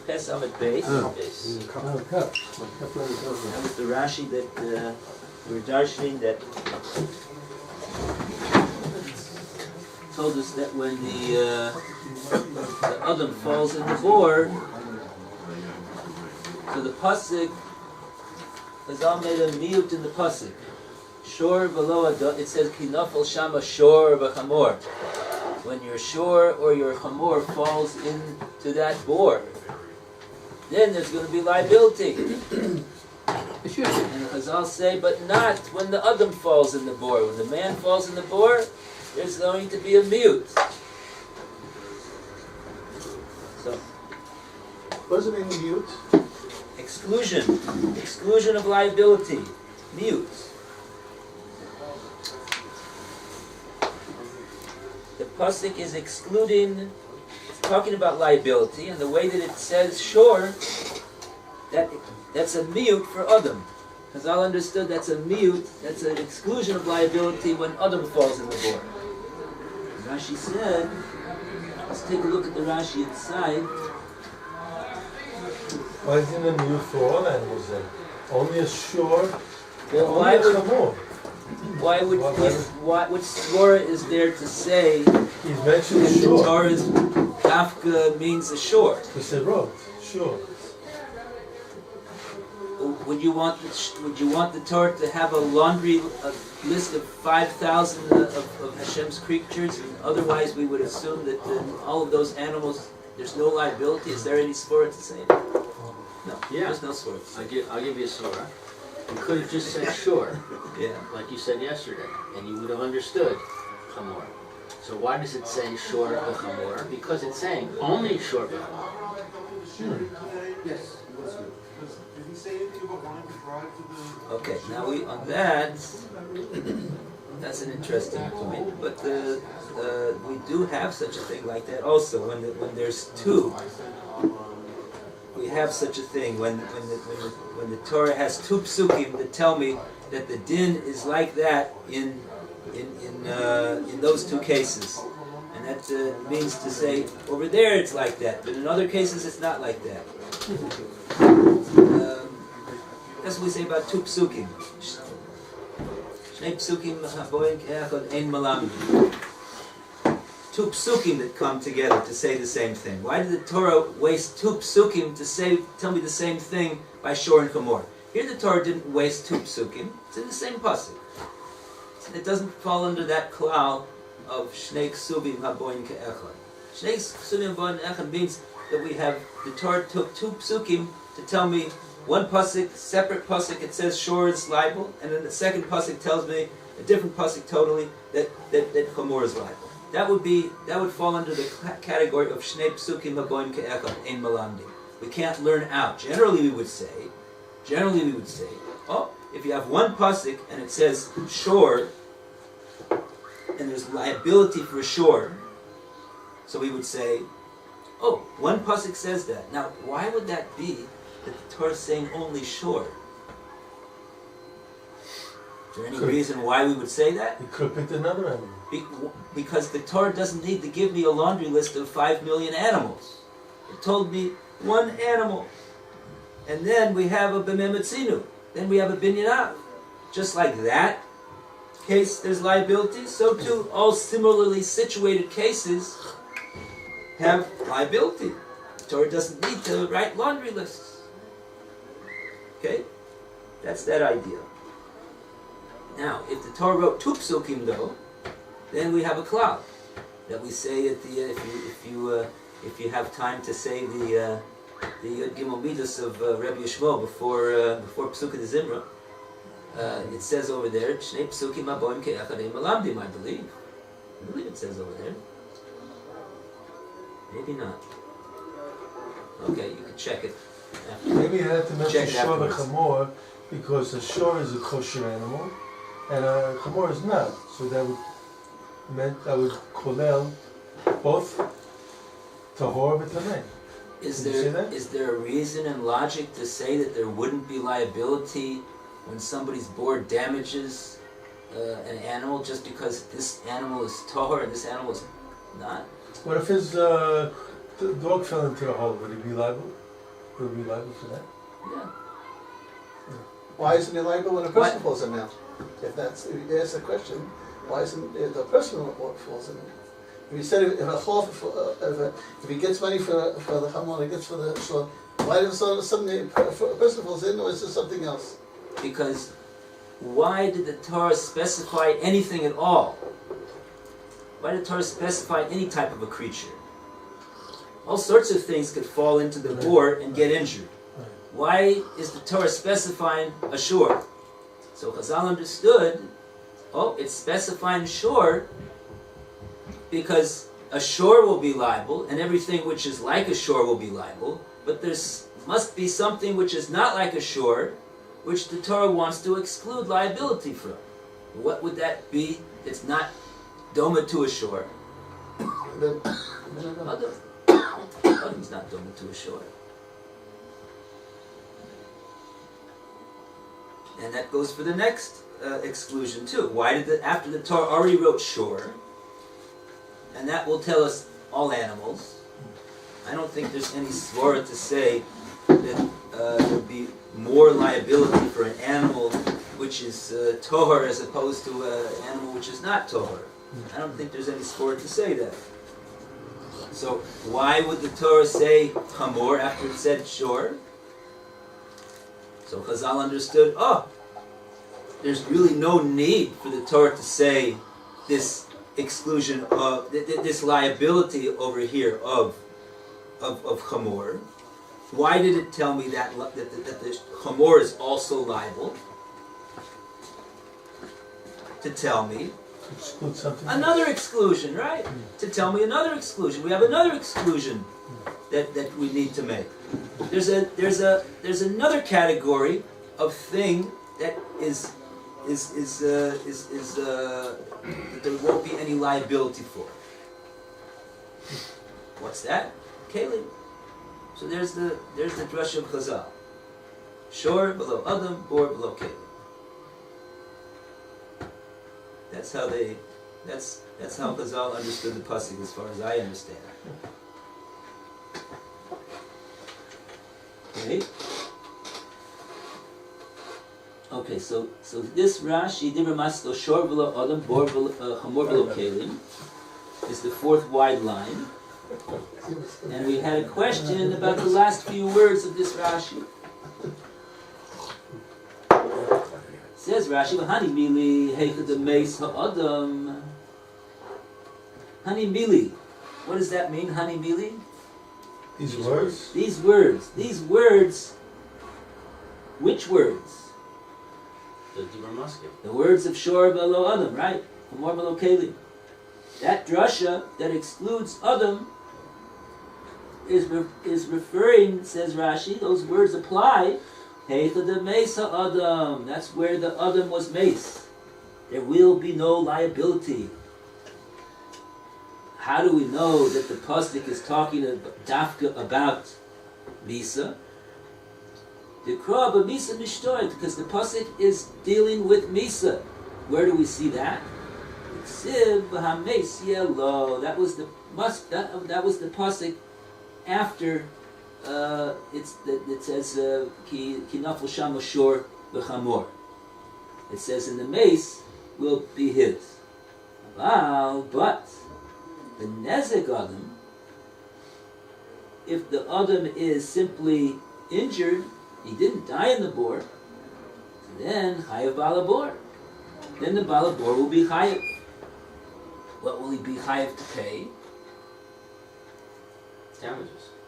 Ches Amid base. That was the Rashi that we were darshaning that told us that when the Adam falls in the bore, so the pasuk is all made a mute in the pasuk. Shor below it says kinafal shama shor b'chamor. When your shor or your chamor falls into that bore, then there's going to be liability. And Chazal say, but not when the Adam falls in the bore. When the man falls in the bore, there's going to be a mute. So, what does it mean, mute? Exclusion of liability, mute. The pasuk is excluding, it's talking about liability, and the way that it says shore, that's a mute for Adam. Because I understood that's a mute, that's an exclusion of liability when Adam falls in the bore. Rashi said, let's take a look at the Rashi inside. Why isn't it a mute for all animals then? Only a shore, well, only a chamor. Which Torah is there to say he's mentioned that shore. the Torah's dafka means a shore? He said road, shore. Would you want the Torah to have a laundry list of 5,000 of Hashem's creatures? And otherwise, we would assume that all of those animals, there's no liability. Is there any svara to say that? No, there's no svara. I'll give you a svara. You could have just said shore, like you said yesterday, and you would have understood chamor. So why does it say shore b'chamor? Because it's saying only shore b'chamor. Yes. Okay, now on that's an interesting point, but we do have such a thing like that also, when there's two. We have such a thing when the Torah has two psukim that tell me that the din is like that in those two cases, and that means to say over there it's like that, but in other cases it's not like that. That's what we say about two psukim. Shnei psukim haboin ke'echad ein malamdi. Two psukim that come together to say the same thing. Why did the Torah waste two psukim to tell me the same thing by shor and chamor? Here the Torah didn't waste two psukim. It's in the same pasuk. It doesn't fall under that klal of shnei ksubim haboin ke'echad. Shnei ksubim haboin ke'echad means that the Torah took two psukim to tell me one pasuk, separate pasuk, it says shor is liable, and then the second pasuk tells me a different pasuk totally that chamor is liable. That would fall under the category of shnei psukim haboim ke'echad ein malamdi. We can't learn out. Generally we would say, oh, if you have one pasuk and it says shor, and there's liability for shor, so we would say, oh, one pasuk says that. Now, why would that be that the Torah is saying only shor? Is there any reason why we would say that? He could have picked another animal. Because the Torah doesn't need to give me a laundry list of 5 million animals. It told me one animal. And then we have a b'memetzinu. Then we have a binyanav. Just like that case there's liability, so too all similarly situated cases have liability. The Torah doesn't need to write laundry lists. Okay? That's that idea. Now, if the Torah wrote two psukim though, then we have a cloud that we say at the if you have time to say the Yud Gimel Midas of Rabbi Yishmael before Psukah de Zimra, it says over there Shnei Psukim Haboim Ke'echad Ein Malamdim. I believe it says over there. Maybe not. Okay, you can check it. Maybe you had to mention Check shor and afterwards. chamor because a shor is a kosher animal and a chamor is not. So that would kolel both tahor and tamei. Is Did you say there that? is there a reason and logic to say that there wouldn't be liability when somebody's board damages an animal just because this animal is tahor and this animal is not? What if his the dog fell into the hole, would he be liable? Would he be liable for that? Yeah. Why isn't he liable when a person What? falls in now? If you ask the question, why isn't it the person what falls in? If you said if he gets money for the chamor, he gets for the shor, why does suddenly a person falls in, or is there something else? Because why did the Torah specify anything at all? Why did the Torah specify any type of a creature? All sorts of things could fall into the bore and get injured. Why is the Torah specifying a shore? So Chazal understood, it's specifying shore because a shore will be liable, and everything which is like a shore will be liable, but there must be something which is not like a shore, which the Torah wants to exclude liability from. What would that be? It's not doma to a shore. Adam's not doma to a shore. And that goes for the next exclusion too. Why did after the Torah already wrote shore, and that will tell us all animals. I don't think there's any svara to say that there would be more liability for an animal which is tohar as opposed to an animal which is not tohar. I don't think there's any svara to say that. So why would the Torah say chamor after it said shore? So Chazal understood, there's really no need for the Torah to say this exclusion of, this liability over here of chamor. Why did it tell me that the chamor is also liable? To tell me Exclude something. another exclusion, right? To tell me another exclusion. We have another exclusion that we need to make. There's another category of thing that that there won't be any liability for. What's that? Kalim. So there's the drush of Chazal. Shor below Adam, bor below Kalim. That's how Chazal understood the pasuk, as far as I understand. Okay, so this Rashi, Dibra Maslo Shor below Adam, bor below Chamor below Kalim, is the fourth wide line. And we had a question about the last few words of this Rashi. Says Rashi, "Hani mili heichad meis ha'adam." Hani mili, what does that mean? Hani mili? These words? These words. Which words? The Dibur Musket. The words of Shor below Adam, right? Chamor below Kalim. That drasha that excludes Adam is referring, says Rashi, those words apply. Heichad Mesa Adam. That's where the Adam was mace. There will be no liability. How do we know that the pasuk is talking dafka about Misa? The Krah Misa Mishtoit, because the pasuk is dealing with Misa. Where do we see that? Siv Hames Yelo. That was the pasuk after it says Ki Nafal Sham Shor B'Chamor. It says in the mace will be his. But the Nezek Adam, if the Adam is simply injured, he didn't die in the bor, then Chayav Balabor. Then the Balabor will be Chayav. What will he be Chayav to pay?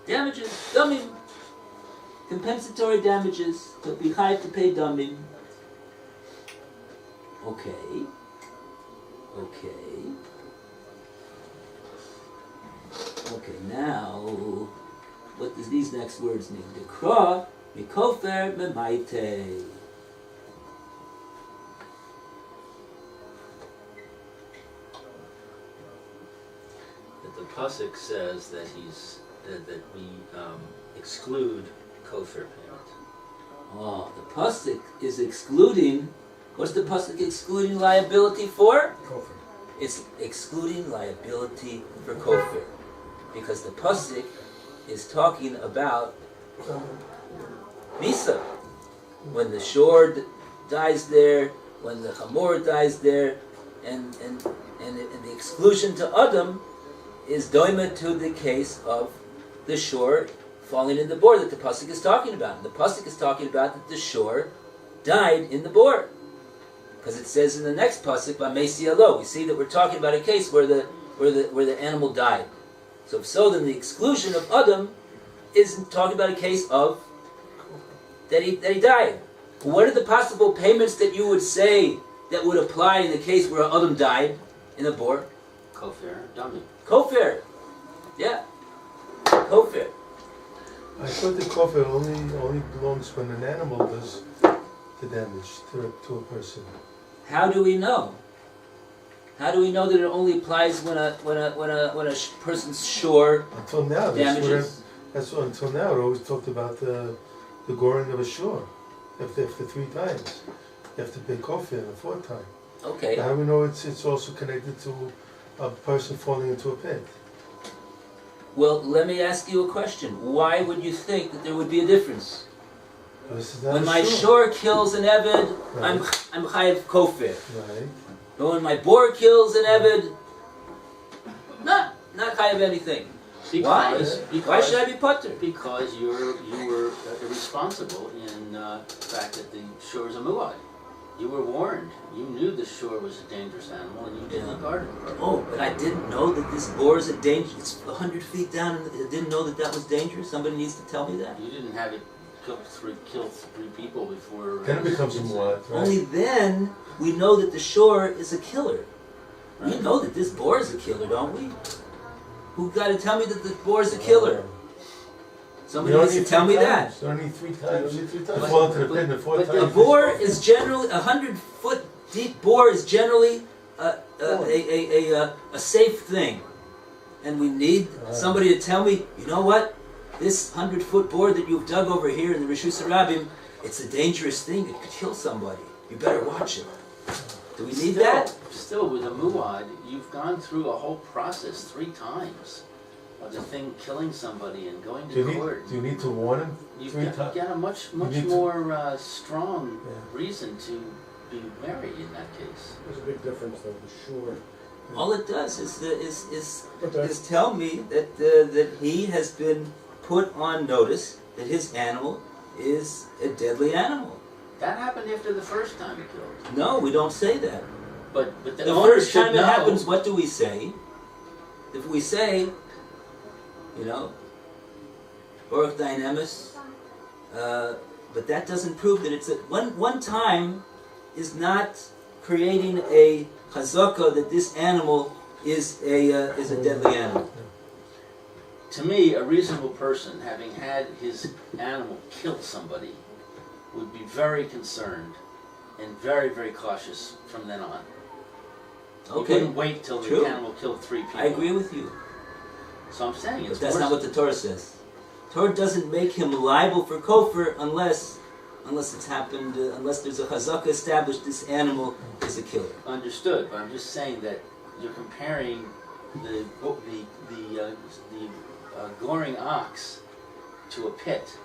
Damages. Damim. Compensatory damages. To be Chayav to pay damim. Okay. Okay, now, what does these next words mean? Dekra, mikofer, memaite. That the pasuk says that that we exclude kofir payment. Oh, the pasuk is excluding. What's the pasuk excluding liability for? Kofir. It's excluding liability for kofir. Because the pasuk is talking about Misa. When the shore dies there, when the Gemora dies there, and the exclusion to Adam is doima to the case of the shore falling in the bore that the pasuk is talking about. And the pasuk is talking about that the shore died in the bore, because it says in the next pasuk, "V'amesi alo." We see that we're talking about a case where the animal died. So if so, then the exclusion of Adam is talking about a case of that he died. What are the possible payments that you would say that would apply in the case where Adam died in the bore? Kofir, dummy. Kofir. Yeah. Kofir. I thought the kofir only belongs when an animal does the damage to a person. How do we know? How do we know that it only applies when a person's shore Until now, damages? until now, it always talked about the goring of a shore. After 3 times, you have to pay kofir the 4th time. Okay. How do we know it's also connected to a person falling into a pit? Well, let me ask you a question. Why would you think that there would be a difference? This is not When a my shore kills an eved, Right. I'm chayav kofir. Right. But when my boar kills an eved, not chayav anything. Why should I be putter? Because you were irresponsible in the fact that the shore is a muad. You were warned. You knew the shore was a dangerous animal, and you didn't guard it properly. Oh, but I didn't know that this boar is a danger. It's 100 feet down, and I didn't know that was dangerous. Somebody needs to tell me that. You didn't have it kill three people before. Then it becomes a muad, right? Only then we know that the shore is a killer. We Right. know that this boar is a killer, don't we? Who got to tell me that the boar is a killer? Somebody needs to tell me that. You don't need 3 times. You need 3 You times. fall into the pit the 4th but time. A boar is generally 100-foot deep boar is generally a safe thing, and we need somebody to tell me. You know what? This 100-foot boar that you've dug over here in the Rishus Harabim, it's a dangerous thing. It could kill somebody. You better watch it. Do we need that? Still, with a muad, you've gone through a whole process 3 times of the thing killing somebody and going to court. Do you need to warn him You've 3 got, times? got a much need to- more strong Yeah. reason to be wary in that case. There's a big difference though, for sure. All it does is But that's, is tell me that he has been put on notice that his animal is a deadly animal. That happened after the first time he killed. No, we don't say that. But the The owner first should time it know. happens, what do we say? If we say, Baruch Dynamis, but that doesn't prove that it's one time is not creating a chazaka that this animal is a deadly animal. To me, a reasonable person, having had his animal kill somebody, would be very concerned and very, very cautious from then on. You Okay, wouldn't wait till the True. animal killed 3 people. I agree with you, So I'm saying it's but that's worse. not what the Torah says. Torah doesn't make him liable for kofar unless it's happened, unless there's a chazaka established this animal is a killer. Understood, but I'm just saying that you're comparing the goring ox to a pit.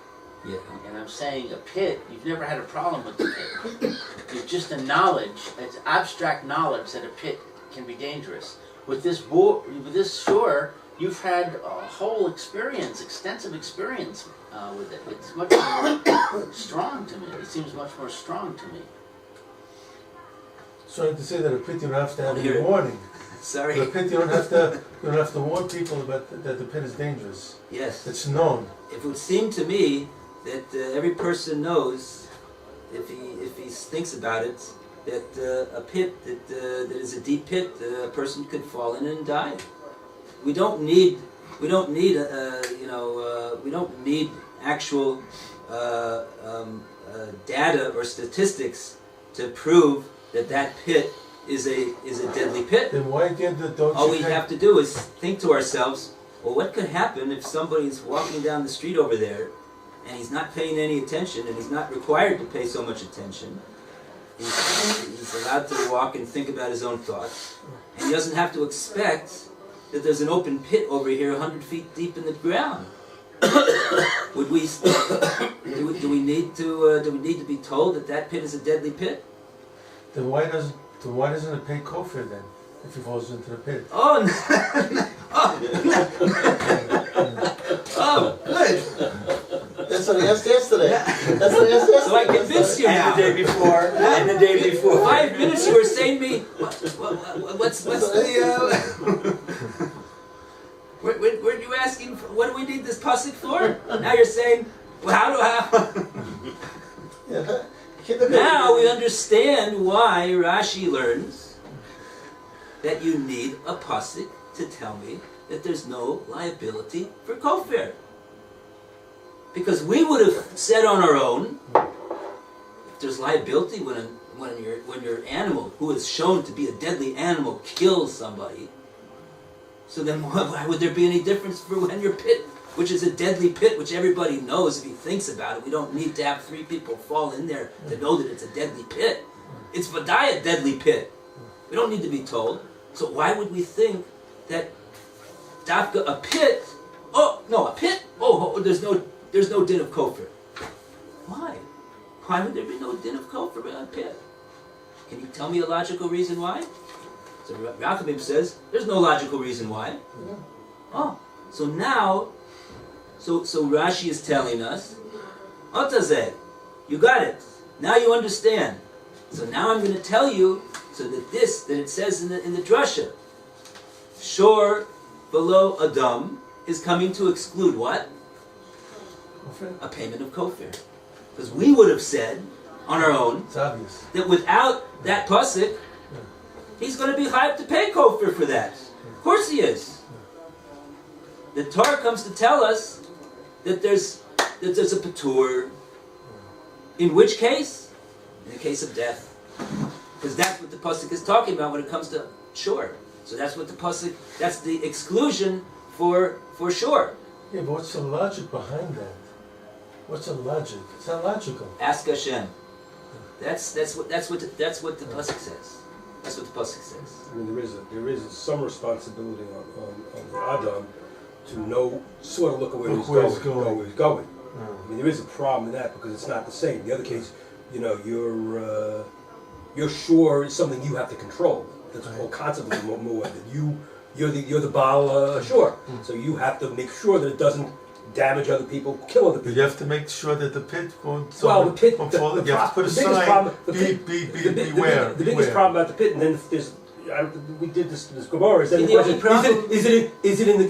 Yeah. And I'm saying a pit, you've never had a problem with the pit. You've just a knowledge, it's abstract knowledge that a pit can be dangerous. With this shore, you've had a whole experience, extensive experience with it. It's much more strong to me. It seems much more strong to me. So to say that a pit you don't have to have I'll any hear it. warning. Sorry. The pit you don't have to warn people about that the pit is dangerous. Yes. It's known. It would seem to me that every person knows, if he thinks about it, that a pit that is a deep pit, a person could fall in and die. We don't need actual data or statistics to prove that pit is a deadly pit. Then why don't All you we take- have to do is think to ourselves, well, what could happen if somebody's walking down the street over there and he's not paying any attention and he's not required to pay so much attention. He's allowed to walk and think about his own thoughts. And he doesn't have to expect that there's an open pit over here 100 feet deep in the ground. Would we do we need to be told that pit is a deadly pit? Then why doesn't it pay kofir then if he falls into the pit? Oh, oh, good. That's what he asked yesterday. That's what he asked yesterday. So I convinced you now. And the day before, and the day before. 5 minutes you were saying me, what's the, were you asking, what do we need this pasuk for? Now you're saying, well, how Yeah. now we understand why Rashi learns that you need a pasuk to tell me that there's no liability for kofir. Because we would have said on our own, if there's liability when your animal, who is shown to be a deadly animal, kills somebody, so then why would there be any difference for when your pit, which is a deadly pit, which everybody knows if he thinks about it, we don't need to have 3 people fall in there to know that it's a deadly pit. It's Vadai a deadly pit. We don't need to be told. So why would we think that Dafka, a pit, there's no din of kofir. Why? Why would there be no din of kofir in a pit? Can you tell me a logical reason why? So Rachamim says, there's no logical reason why. Yeah. Oh, so now, so Rashi is telling us, Otazeh, you got it. Now you understand. So now I'm going to tell you, so that it says in the drasha, Shor below Adam is coming to exclude what? Kofir? A payment of kofir. Because we would have said, on our own, It's obvious. that without that pasuk, he's going to be hyped to pay kofir for that. Of course he is. The Torah comes to tell us that there's a patur. In which case? In the case of death. Because that's what the pasuk is talking about when it comes to shor. So that's what the pasuk, that's the exclusion for shor. Yeah, but what's the logic behind that? What's the logic? It's not logical. Ask Hashem. That's what the pasuk says. That's what the pasuk says. I mean, there is some responsibility on the Adam to know, sort of look at where he's going. I mean, there is a problem in that because it's not the same. The other case, you're sure is something you have to control. That's the whole concept of Movavi. You're the Baal sure. So you have to make sure that it doesn't damage other people, kill other But people. you have to make sure that the pit won't Well, the pit, won't fall. You have to put a biggest sign. problem, Beware. the biggest problem about the pit, and then there's, we did this Gemora. Is then The only problem- is it in the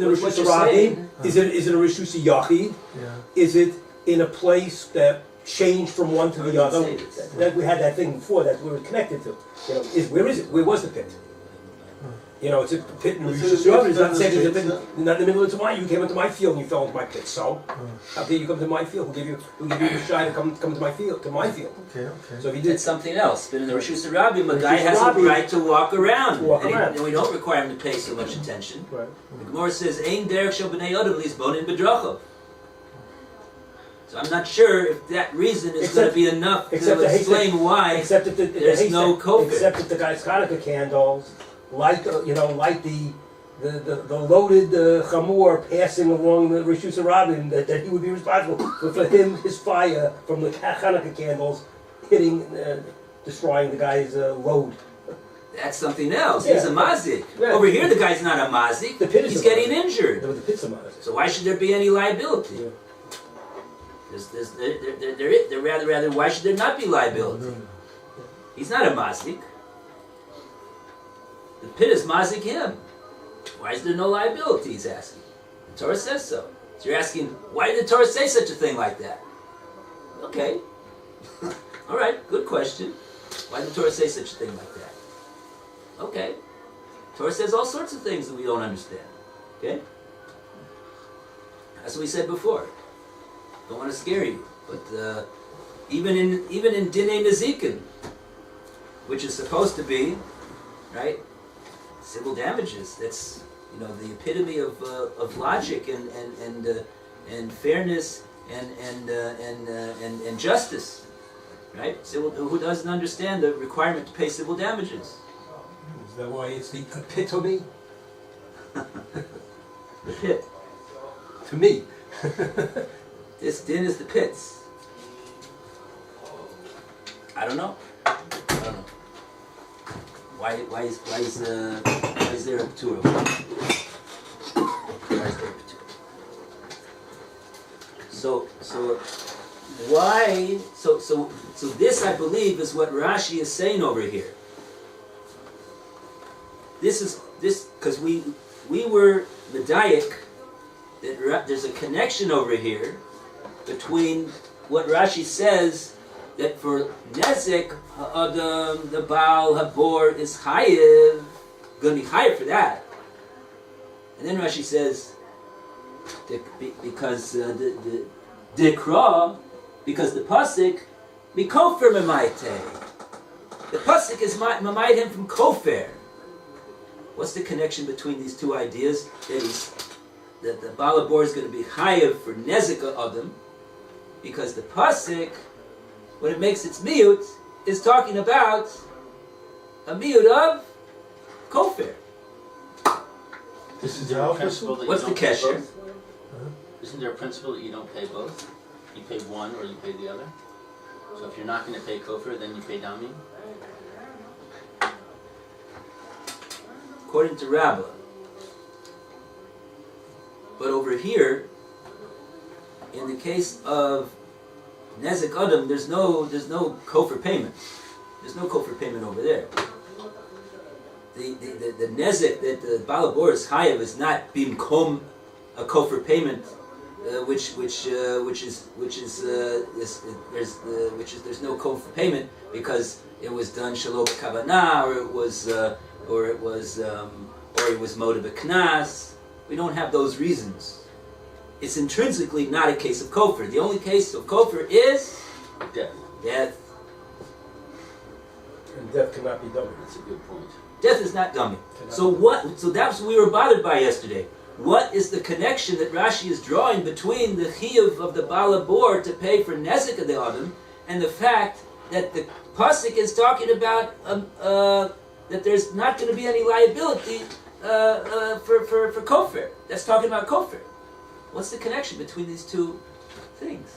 What Rishus you're Rabbi? saying. Is it a Rishus Yachid? Yeah. Is it in a place that changed from one to the I other? didn't say this. That we had that thing before that we were connected to. Where is it? Where was the pit? It's a pit in the It's Rishus in the Rabbi. It's not saying there's a pit. streets, Not in the middle of mine. You came into my field and you fell into my pit. So how dare you come to my field? Who gave you the shy to come to my field? To my field. Okay. So if you did It's something else. But in the Rishus Rabbi, a Rishus guy has a Rabbi- right to walk around. To walk and, around. and we don't require him to pay so much attention. right. The Gemora says, Ein derech shel b'nei Adam lisbon in bedrachav. So I'm not sure if that reason is going to be enough to explain why Except that there's no kofir. Except that the guy's Hanukkah candles, light the loaded chamor passing along the Rishus Rabin, that he would be responsible for him, his fire from the Hanukkah candles hitting, destroying the guy's load. That's something else. Yeah. He's a mazik. Yeah. Over here, the guy's not a mazik. The pit is He's a getting mazik. injured. There was a pizza matter. So why should there be any liability? Yeah. Rather, why should there not be liability? He's not a mazik. The pit is mazik him. Why is there no liability, he's asking. The Torah says so. So you're asking, why did the Torah say such a thing like that? Okay. All right, good question. Why did the Torah say such a thing like that? Okay. The Torah says all sorts of things that we don't understand. Okay? That's what we said before. Don't want to scare you. But even in Dinei Nezikin, which is supposed to be, right, civil damages, that's the epitome of logic and fairness and justice, right? Who doesn't understand the requirement to pay civil damages? Is that why it's the epitome? The pit. To me. This din is the pits. I don't know. Why is there a Torah? Why is there a Torah? So this, I believe, is what Rashi is saying over here. This because we were medayik that there's a connection over here between what Rashi says that for nezek ha'adam the Baal Habor is chayiv, going to be chayiv for that, and then Rashi says because the dikra, because the pasuk mikofer memaiteh, the pasuk is mamayit him from kofer. What's the connection between these two ideas? That the Baal Habor is going to be chayiv for nezek ha'adam, because the pasuk, when it makes its miyut, is talking about a miyut of kofer. This is there a our principle that What's you the don't pay kesher? both? Isn't there a principle that you don't pay both? You pay one or you pay the other? So if you're not going to pay kofar, then you pay dami? According to Rabbah. But over here, in the case of nezek adam, there's no kofer payment. There's no kofer payment over there. The nezek that the Baal Habor is chayav is not bimkom a kofer payment, which is there's no kofer payment because it was done shalom kavanah, or it was moed b'knas. We don't have those reasons. It's intrinsically not a case of kofer. The only case of kofer is Death. death. And death cannot be done. That's a good point. Death is not dummy. So that's what we were bothered by yesterday. What is the connection that Rashi is drawing between the chiyuv of the Baal Habor to pay for nezek of the adam and the fact that the pasuk is talking about that there's not going to be any liability for kofer? That's talking about kofer. What's the connection between these two things?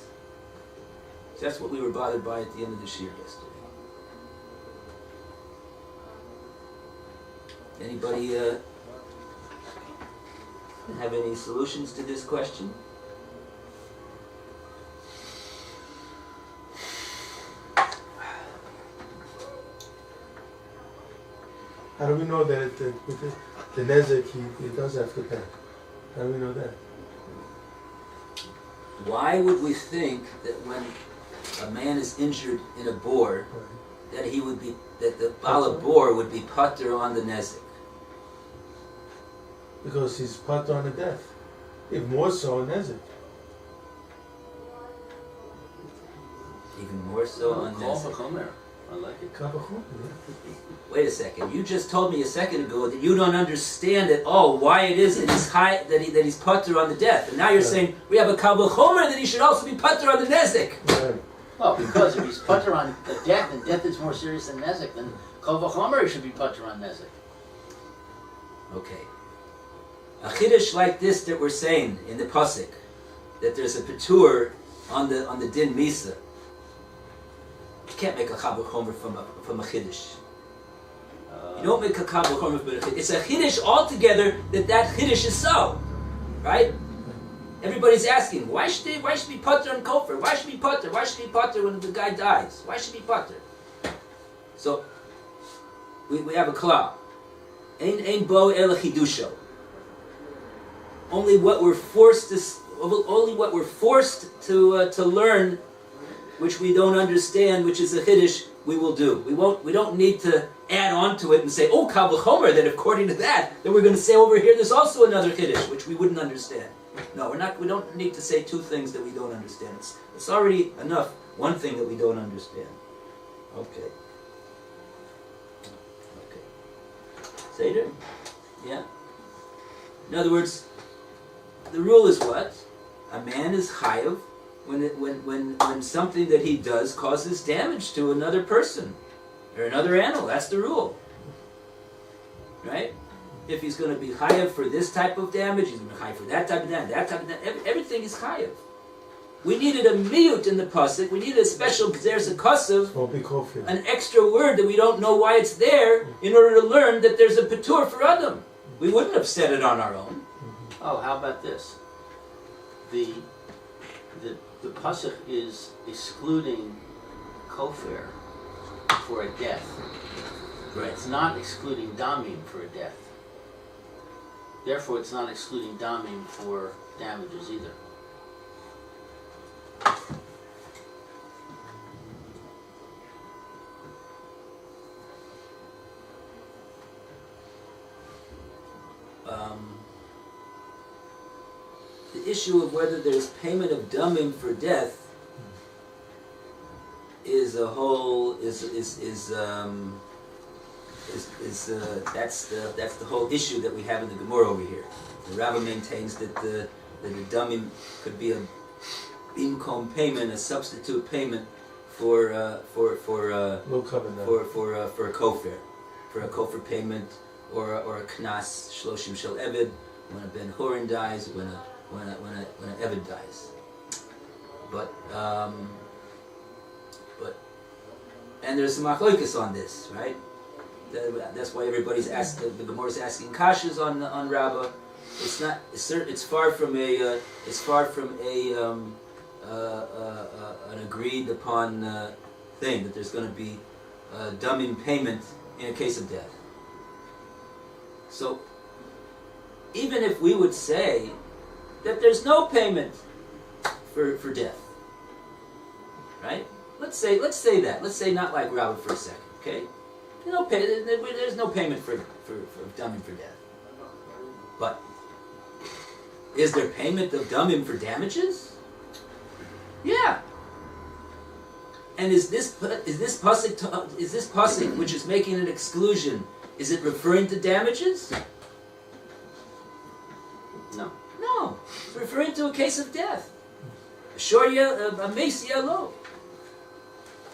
So that's what we were bothered by at the end of the shir yesterday. Anybody have any solutions to this question? How do we know that with the nezek he does have to pay? How do we know that? Why would we think that when a man is injured in a bore, that the Baal Habor would be pater on the nezek? Because he's pater on the death. Even more so on nezek. Even more so on Call nezek. v'chomer. I like it. Wait a second. You just told me a second ago that you don't understand at all why it is that he's pater on the death, and now you're saying we have a kal v'chomer that he should also be pater on the nezek. Right. Well, because if he's putter on the death, and death is more serious than nezek, then kol v'chomer should be putter on nezek. Okay. A chiddush like this that we're saying in the pasuk, that there's a patur on the din misa. You can't make a kal v'chomer from a chiddush. You don't make a kal v'chomer from a chiddush. It's a chiddush altogether that chiddush is so, right? Everybody's asking, why should be putter on kofer? Why should be putter? Why should be putter when the guy dies? Why should be putter? So we have a klal. Ein bo el chidusho. Only what we're forced to learn, which we don't understand, which is a chiddush, we will do. We don't need to add on to it and say, oh, kal v'chomer, that according to that, then we're going to say over here there's also another chiddush, which we wouldn't understand. No, we don't need to say two things that we don't understand. It's already enough, one thing that we don't understand. Okay. Seder? Yeah? In other words, the rule is what? A man is chayav when something that he does causes damage to another person or another animal. That's the rule. Right? if he's going to be chayav for this type of damage, he's going to be chayav for that type of damage, everything is chayav. We needed a miyut in the pasuk. We needed a special gzeres akasav, Won't be kofir. an extra word that we don't know why it's there, in order to learn that there's a patur for Adam. We wouldn't have said it on our own. Oh, how about this? The pasuk is excluding kofir for a death. Right. It's not excluding damim for a death. Therefore, it's not excluding damim for damages either. The issue of whether there's payment of damim for death is a whole that's the whole issue that we have in the Gemora over here. The Rava maintains that the damim could be a income payment, a substitute payment for a kofir, for a kofir payment, or a knas shloshim shel eved when a ben horin dies, when an eved dies. But and there's some machlokas on this, right? That's why everybody's asking. The Gemara is asking kashas on Rabbah. It's not. It's far from a. It's far from an agreed upon thing that there's going to be damim payment in a case of death. So even if we would say that there's no payment for death, right? Let's say that. Let's say not like Rabbah for a second, okay? There's no payment for damim for death. But is there payment of damim for damages? Yeah. And is this pasuk which is making an exclusion? Is it referring to damages? No. No. It's referring to a case of death. A mesia lo.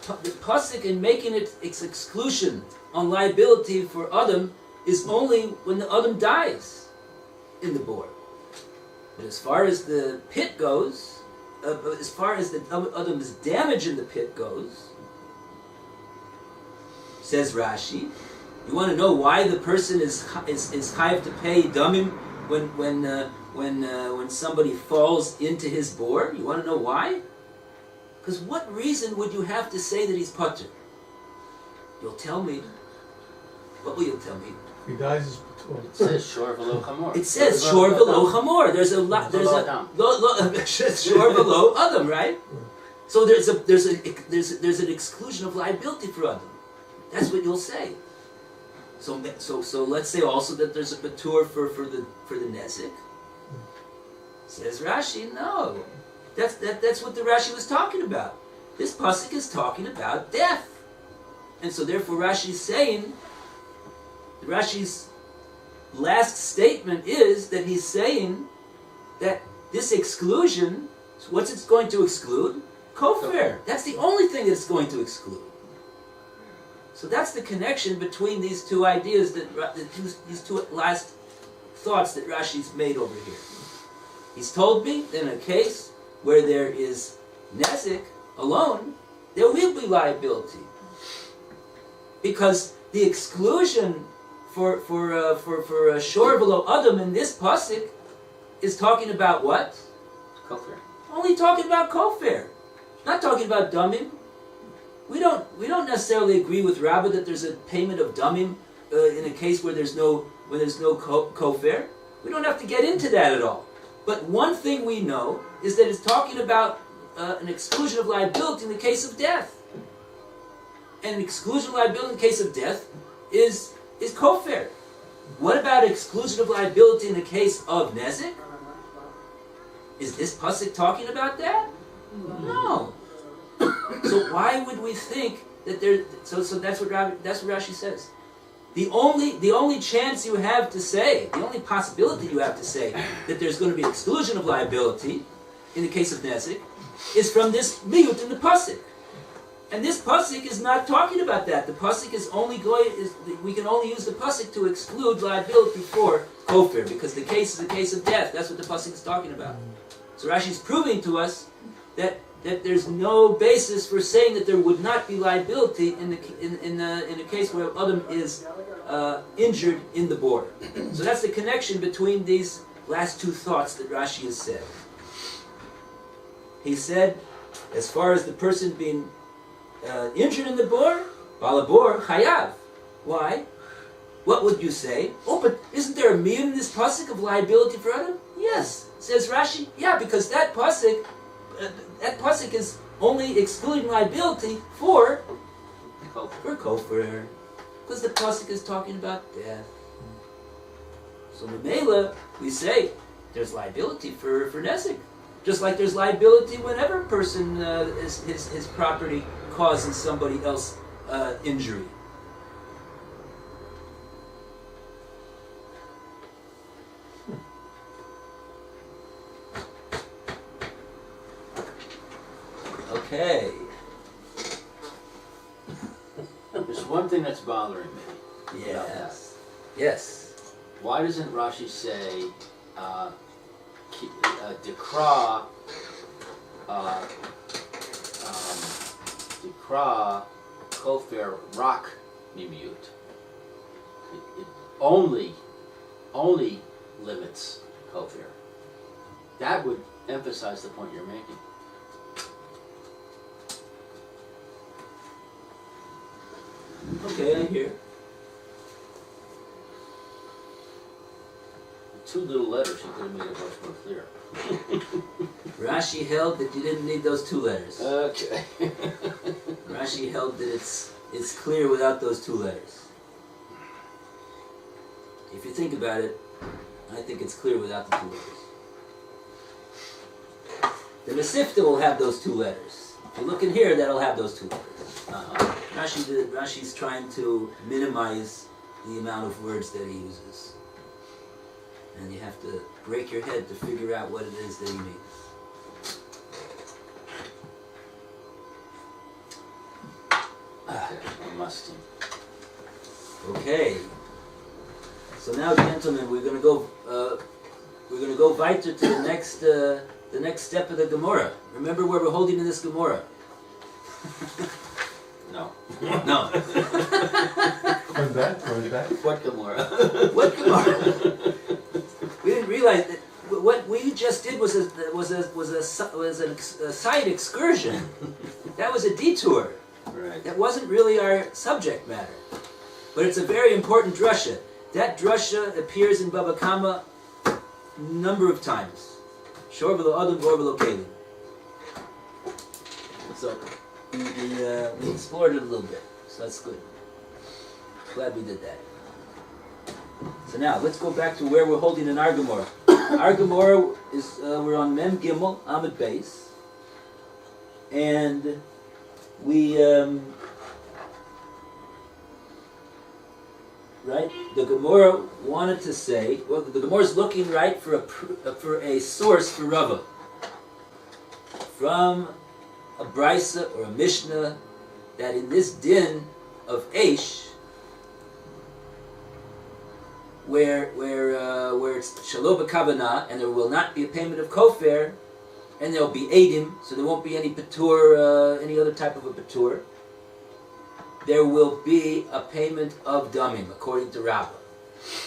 The pasuk in making its exclusion on liability for Adam is only when the Adam dies in the bore. But as far as the pit goes, as far as the Adam's damage in the pit goes, says Rashi, you want to know why the person is chayav to pay damim when somebody falls into his bore? You want to know why? Because what reason would you have to say that he's patur? You'll tell me. What will you tell me? If he dies, he's patur. It says shor v'lo chamor. It says shor v'lo chamor. There's a shor v'lo adam, right? So there's an exclusion of liability for adam. That's what you'll say. So let's say also that there's a patur for the nezik. Says Rashi, no. That's what the Rashi was talking about. This pasuk is talking about death. And so therefore Rashi's saying, Rashi's last statement is that he's saying that this exclusion, what's it going to exclude? Kofir. That's the only thing that it's going to exclude. So that's the connection between these two ideas, these two last thoughts that Rashi's made over here. He's told me that in a case where there is nezik alone, there will be liability, because the exclusion for shor v'lo adam in this pasuk is talking about what? Kofir. Only talking about kofir, not talking about damim. We don't necessarily agree with Rabbah that there's a payment of damim in a case where there's no kofir. We don't have to get into that at all. But one thing we know is that it's talking about an exclusion of liability in the case of death. And an exclusion of liability in the case of death is kofir. What about exclusion of liability in the case of nezik? Is this pasuk talking about that? No. So why would we think that there? So that's what Rashi says. The only chance you have to say, the only possibility you have to say that there's going to be exclusion of liability in the case of nezik is from this miyut in the pasuk. And this pasuk is not talking about that. The pasuk is only we can only use the pasuk to exclude liability for kofir, because the case is a case of death. That's what the pasuk is talking about. So Rashi is proving to us that there's no basis for saying that there would not be liability in a case where Adam is injured in the bor. So that's the connection between these last two thoughts that Rashi has said. He said, as far as the person being injured in the bor, balabor chayav. Why? What would you say? Oh, but isn't there a miyun in this pasuk of liability for Adam? Yes, says Rashi. Yeah, because that pasuk is only excluding liability for kofir, because the pasuk is talking about death. So Memela, we say there's liability for nezek, just like there's liability whenever a person his property causes somebody else injury. Okay. There's one thing that's bothering me. about that. Yes. Why doesn't Rashi say dekra kofir rak mimiut? It only limits kofir. That would emphasize the point you're making. Okay, I hear. Two little letters, you could have made it much more clear. Rashi held that you didn't need those two letters. Okay. Rashi held that it's clear without those two letters. If you think about it, I think it's clear without the two letters. The Mesifta will have those two letters. If you look in here, that'll have those two letters. Rashi's trying to minimize the amount of words that he uses. And you have to break your head to figure out what it is that he means. I'm musty. Okay. So now, gentlemen, we're going to go weiter to the next step of the Gemora. Remember where we're holding in this Gemora? No. No. Going back? What Gemora? What Gemara? We didn't realize that what we just did was a side excursion. That was a detour. Right. That wasn't really our subject matter. But it's a very important drasha. That drasha appears in Bava Kama a number of times. Shor v'lo adam vor v'lo kelim. So we explored it a little bit. So that's good. Glad we did that. So now let's go back to where we're holding in our Gemora. Our Gemora is we're on Mem Gimel Amud Beis, and we right. The Gemora wanted to say, well, the Gemora is looking right for a source for Rava from a brisa or a mishnah that in this din of Eish, where it's shalom b'kavanah, and there will not be a payment of kofir, and there will be edim, so there won't be any patur, any other type of a patur. There will be a payment of damim, according to Rava.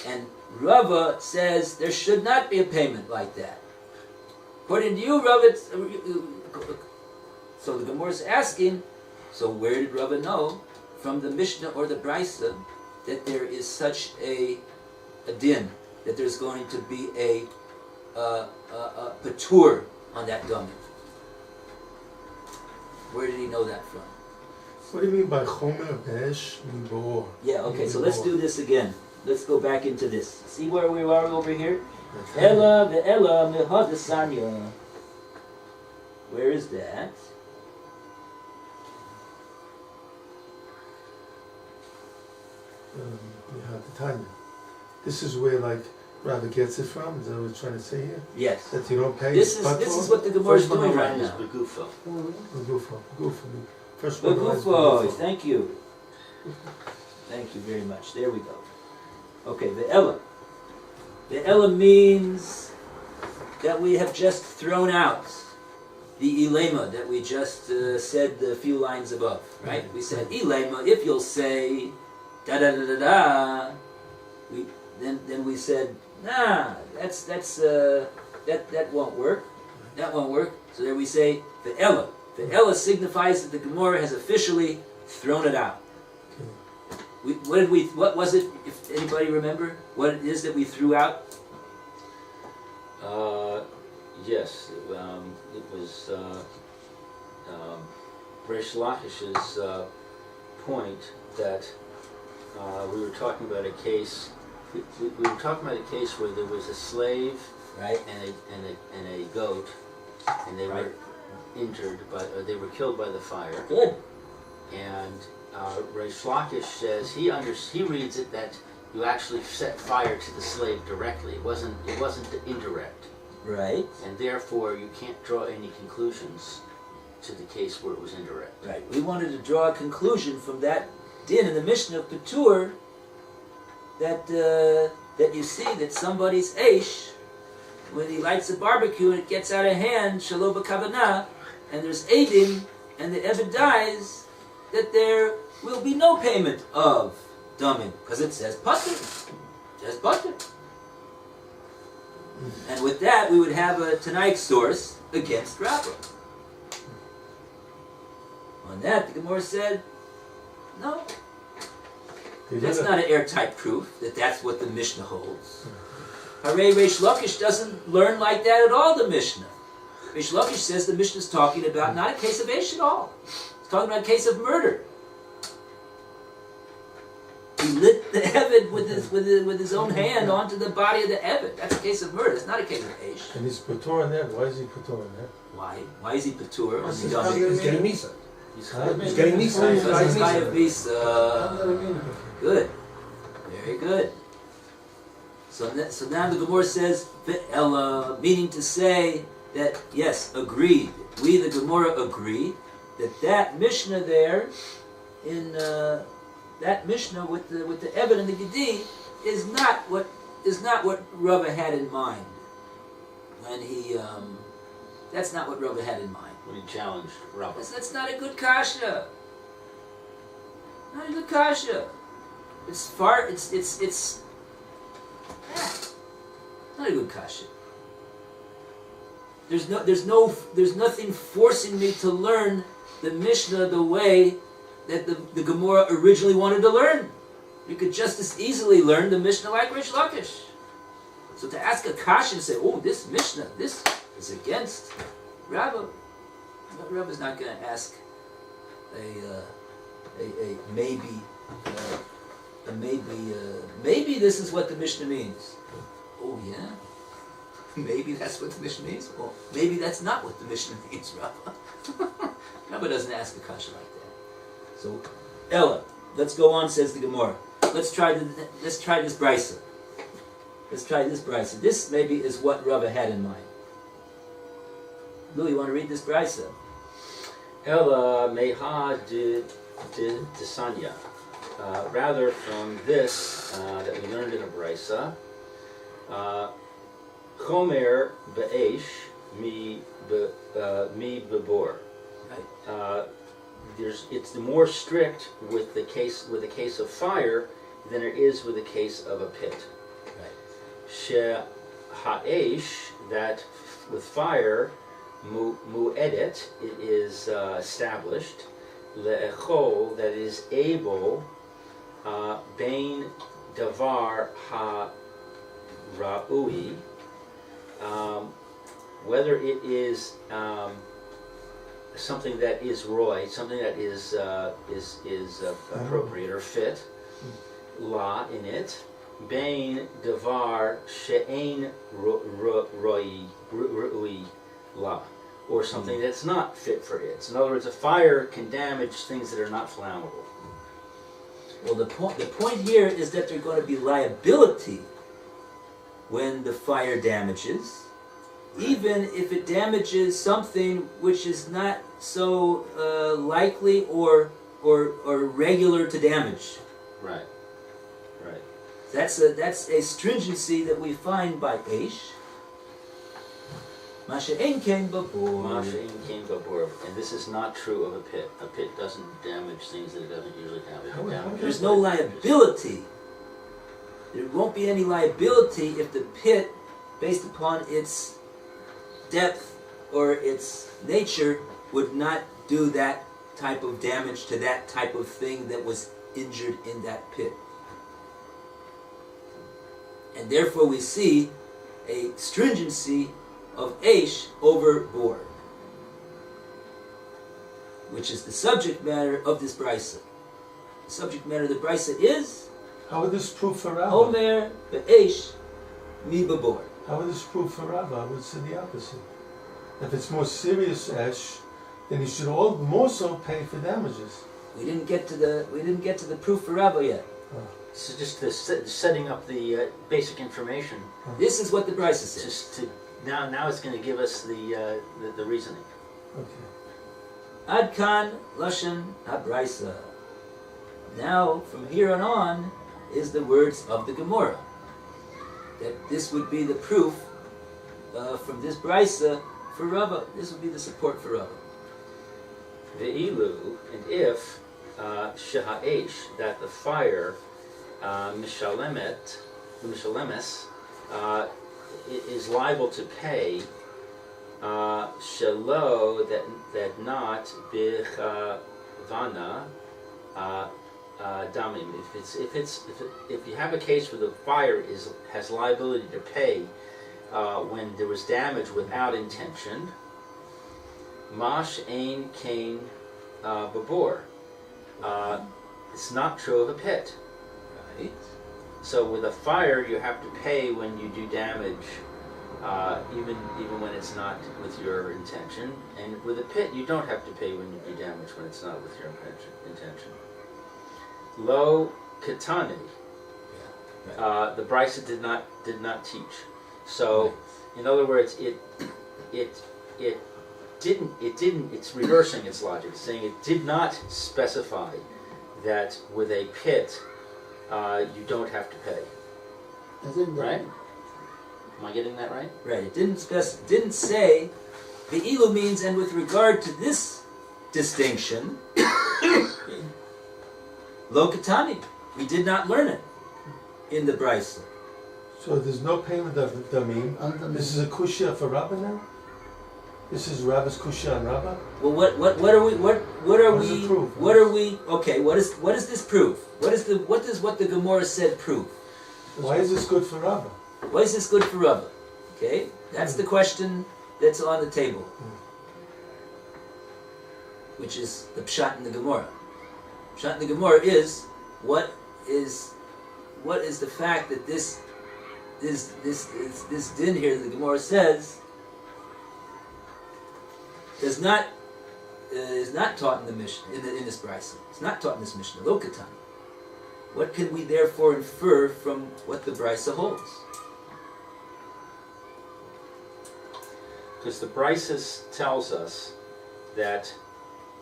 And Rava says there should not be a payment like that. According to you, Rava, so the Gemara is asking, so where did Rava know from the Mishnah or the Brisa that there is such a din, that there's going to be a patur on that damim? Where did he know that from? What do you mean by chomer be'esh mibor? Yeah, okay, so let's do this again. Let's go back into this. See where we are over here? Ella ve'ella mehadasanya. Where is that? Tanya. This is where like Rava gets it from. Is that what we're trying to say here? Yes. That you don't pay. This is what the Gemara is doing right now. Begufo. Gufa. First one was Begufo, thank you. Thank you very much. There we go. Okay, ve'ela. Ve'ela means that we have just thrown out the ilema that we just said a few lines above, right? We said ilema, if you'll say da da da da da, then we said, nah, that won't work. That won't work. So there we say ve'ela. Ve'ela signifies that the Gemora has officially thrown it out. What was it, if anybody remember, what it is that we threw out? Yes, it was Reish Lakish's point that we were talking about a case. We were talking about a case where there was a slave, Right. and a goat, and they Right. were injured, or they were killed by the fire. Good. And Reish Lakish says he reads it that you actually set fire to the slave directly. It wasn't indirect, Right. and therefore you can't draw any conclusions to the case where it was indirect. Right. We wanted to draw a conclusion from that din in the Mishnah of Petur that you see that somebody's eish, when he lights a barbecue and it gets out of hand, shalom b'kavanah, and there's edim, and the Eved dies, that there will be no payment of damim, because it says patur. It says patur. And with that, we would have a Tanaic source against Rabbah. On that, the Gemara said, no, that's not an airtight proof that that's what the Mishnah holds. Harei Reish Lakish doesn't learn like that at all, the Mishnah. Reish Lakish says the Mishnah is talking about not a case of Eish at all. It's talking about a case of murder. He lit the Eved with his own hand onto the body of the Eved. That's a case of murder. It's not a case of Eish. And he's Patur on that. Why is he Patur on that? Why? Why is he Patur? What's He's his value? He's getting Misa. Huh? He's getting Misa. He's Because he's getting Chayav Misa. Misa. Good. Very good. So now the Gemara says, Ve'ela, meaning to say that, yes, agreed. We, the Gemara, agree that Mishnah there, in that Mishnah with the Eved and the Gedi, is not what Rava had in mind when he. That's not what Rava had in mind. When he challenged Rabbah. That's not a good kasha. Not a good kasha. It's far. It's not a good kasha. There's nothing forcing me to learn the Mishnah the way that the Gemara originally wanted to learn. You could just as easily learn the Mishnah like Reish Lakish. So to ask a kasha and say, oh, this Mishnah, this is against Rabbah. Rabbah's not going to ask maybe this is what the Mishnah means. Oh yeah? Maybe that's what the Mishnah means? Well, maybe that's not what the Mishnah means, Rabbah. Rabbah doesn't ask a kasha like that. So, Ella, let's go on, says the Gemara. Let's try this brisa. Let's try this brisa. This maybe is what Rava had in mind. Lou, you want to read this brisa? Ella meha de sanya. Rather from this that we learned in a brisa, chomer be'esh mi bebor. Right. It's more strict with a case of fire than it is with a case of a pit. Right. She ha'esh, that with fire, mu'edet, it is established. Le'echol, that is able, bein davar ha-ra'ui, whether it is something that is roy, something that is appropriate or fit, la in it, bein davar she'ein roi la, or something that's not fit for it. So in other words, a fire can damage things that are not flammable. Well, the point here is that there's going to be liability when the fire damages, even if it damages something which is not so likely or regular to damage. Right. Right. That's a stringency that we find by Eish. Masha'en came before. Masha came before, and this is not true of a pit. A pit doesn't damage things that it doesn't usually damage. There's no liability. There won't be any liability if the pit, based upon its depth or its nature, would not do that type of damage to that type of thing that was injured in that pit. And therefore we see a stringency of Eish over Bor, which is the subject matter of this brisa. The subject matter of the brisa is How would this prove for Rava? Homer be'Eish mi b'Bor. How would this prove for Rava? I would say the opposite. If it's more serious ash, then he should all more so pay for damages. We didn't get to the proof for Rava yet. So just the setting up the basic information. This is what the brisa says. Just to now it's going to give us the reasoning. Okay. Ad kan lashon habrisa. Now, from here on is the words of the Gemora. That this would be the proof from this brisa for Rava. This would be the support for Rava. Ve'ilu, and if sheha'esh, that the fire mishalemes, is liable to pay shelo, that not bichavana damim. If you have a case where the fire has liability to pay when there was damage without intention, mash ein kain babor. It's not true of a pit. Right? So with a fire, you have to pay when you do damage, even when it's not with your intention. And with a pit, you don't have to pay when you do damage when it's not with your intention. Lo katane. Right. The brisa did not teach. So, in other words, it didn't. It's reversing its logic, it's saying it did not specify that with a pit you don't have to pay. Right? Am I getting that right? Right. It didn't say the ilu means, and with regard to this distinction, lo katani. We did not learn it in the brisa. So there's no payment of damim. This is a kushya for Rava now? This is Rava's kushya on Rava? Well, what are we? What does this prove? What does what the Gemora said prove? Why is this good for Rava? Why is this good for Rava? Okay, that's the question that's on the table, which is the pshat in the Gemora. Pshat in the Gemora is what is the fact that this din here that the Gemora says is not taught in the Mishnah in this brisa. It's not taught in this Mishnah. Lo katan. What can we therefore infer from what the brisa holds? Because the brisa tells us that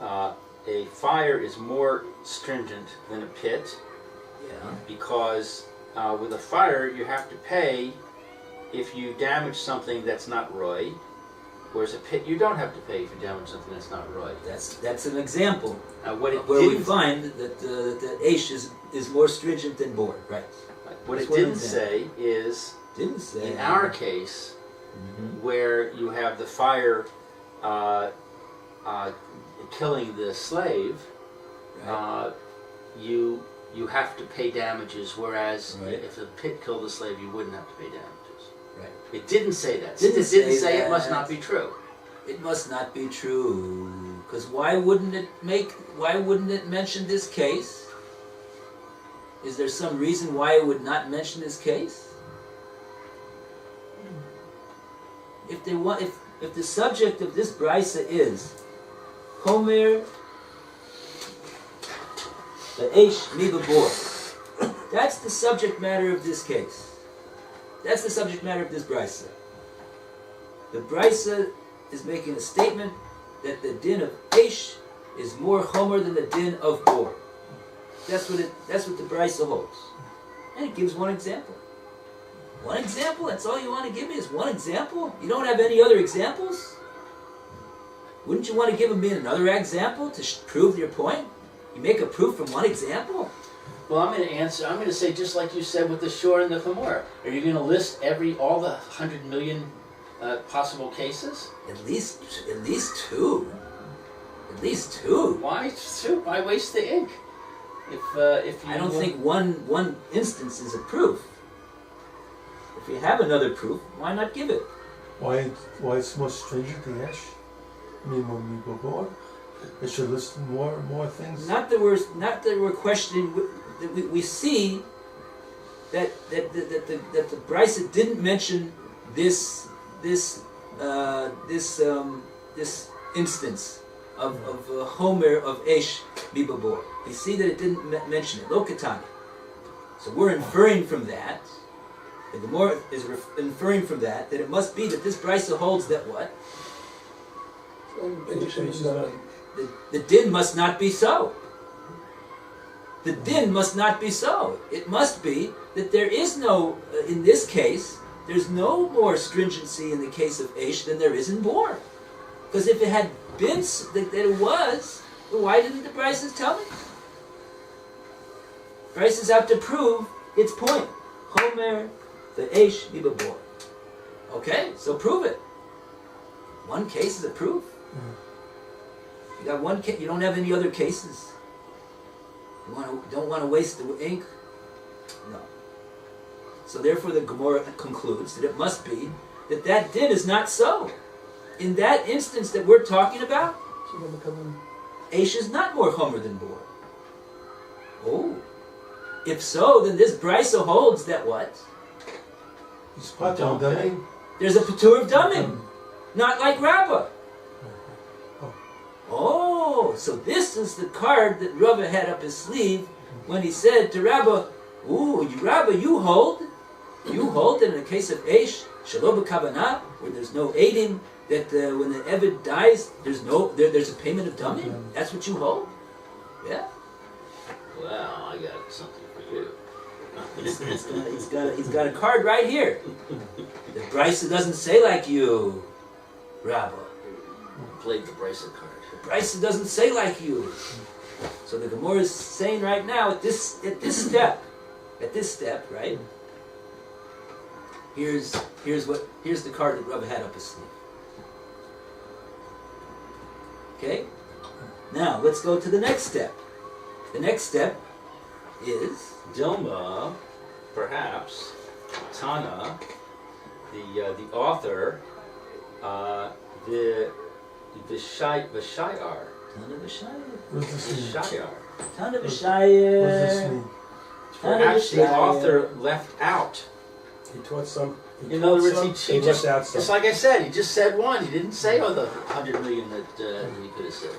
a fire is more stringent than a pit. Yeah. Because with a fire you have to pay if you damage something that's not roy, whereas a pit you don't have to pay if you damage something that's not roy. That's an example Where we find that the Eish is more stringent than Bor. Right. What That's it didn't say is, Didn't say. in our case, Mhm. where you have the fire killing the slave, Right. you have to pay damages, whereas Right. if the pit killed the slave, you wouldn't have to pay damages. Right. It didn't say that. Didn't Since it didn't say say it that. must not be true. It must not be true, because why wouldn't it mention this case? Is there some reason why it would not mention this case? If the subject of this brisa is Homer the Eish mi b'Bor, that's the subject matter of this case. That's the subject matter of this brisa. The Brisa is making a statement that the din of Eish is more chomer than the din of Bor. That's what the Brisa holds. And it gives one example. One example? That's all you want to give me is one example? You don't have any other examples? Wouldn't you want to give me another example to prove your point? You make a proof from one example? Well, I'm going to answer. I'm going to say just like you said with the shore and the Gemora. Are you going to list all the 100 million possible cases? At least two. At least two. Why two? Why waste the ink? If you I don't think one instance is a proof. If you have another proof, why not give it? Why it's more stringent the Esh? More. It should list more things. Not that we're questioning. We see that the Brisa didn't mention this instance of Homer of Esh Bibabor. We see that it didn't mention it. Lo Katani. So we're inferring from that. The Gemora is inferring from that it must be that this Brisa holds that what? The din must not be so. The din must not be so. It must be that there is no, in this case, there's no more stringency in the case of Eish than there is in Bor. Because if it had been that it was, then why didn't the Brisas tell me? Brisas have to prove its point. Homer, the Eish, Biba Bor. Okay, so prove it. One case is a proof. You got one case. You don't have any other cases. You don't want to waste the ink. No. So therefore, the Gemora concludes that it must be that din is not so. In that instance that we're talking about, Eish is not more chomer than Bor. Oh, if so, then this Brisa holds that what? It's patur of damim. There's a patur of damim, not like Rabbah. Oh, so this is the card that Reuven had up his sleeve when he said to Rabbah, "Ooh, Rabbah, you hold that in the case of Eish, Shalom b'kavanah, where there's no aiding, that when the Eved dies, there's a payment of damim. That's what you hold, yeah." Well, I got something for you. He's got a card right here. The Brisa doesn't say like you, Rabbah. Played the Brisa card. Brisa doesn't say like you. So the Gemora is saying right now at this step, right? Here's the card that Reuven had up his sleeve. Okay? Now let's go to the next step. The next step is Dilma, perhaps Tana, the author, the Shayar. Tana V'Shayar. What does this mean? Shayar. Tana What does this V'Shayar. mean? Perhaps the author left out. He taught some. In other words, he left just, out some. it's like I said, he just said one. He didn't say all the 100 million that he could have said.